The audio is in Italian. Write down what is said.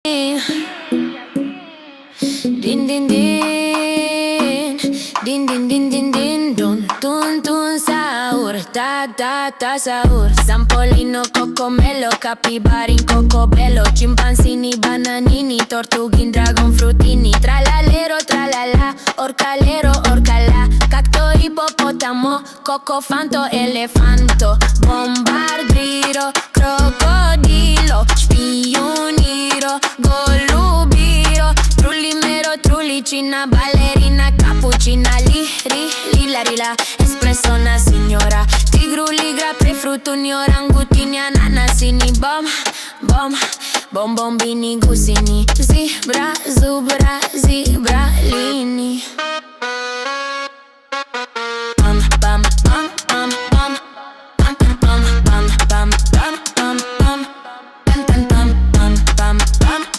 Din din din, din din din din din, dun tun tun sahur, ta ta ta sahur. Sampolino, cocomelo, capibarin, cocobello, chimpanzini, bananini, tortughin, dragon frutini, tralalero, tralala, orcalero, orcala, cacto, ippopotamo, cocofanto, elefanto, bombardiro, crocodilo, spioniro, golubiro, trullimero, trullicina, ballerina, cappuccina, lila, rila, espresso, una signora, tigruli, grappa, fruttuni, orangutini, ananasini, bom, bombini, gusini, zebra, zubra, zebralini.